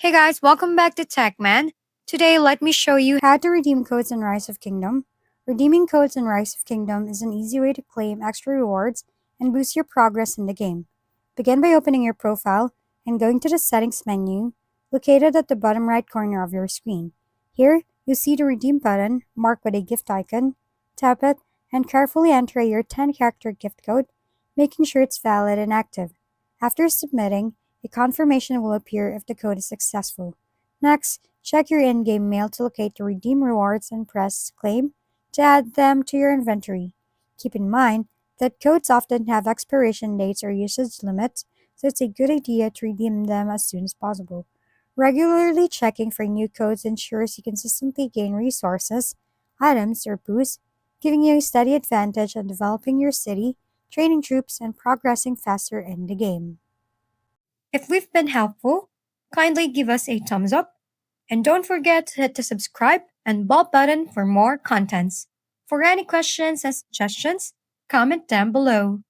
Hey guys, welcome back to TechMan. Today, let me show you how to redeem codes in Rise of Kingdom. Redeeming codes in Rise of Kingdom is an easy way to claim extra rewards and boost your progress in the game. Begin by opening your profile and going to the Settings menu, located at the bottom right corner of your screen. Here, you'll see the Redeem button, marked with a gift icon. Tap it, and carefully enter your 10-character gift code, making sure it's valid and active. After submitting, a confirmation will appear if the code is successful. Next, check your in-game mail to locate the redeem rewards and press Claim to add them to your inventory. Keep in mind that codes often have expiration dates or usage limits, so it's a good idea to redeem them as soon as possible. Regularly checking for new codes ensures you consistently gain resources, items, or boosts, giving you a steady advantage on developing your city, training troops, and progressing faster in the game. If we've been helpful, kindly give us a thumbs up and don't forget to hit the subscribe and bell button for more contents. For any questions and suggestions, comment down below.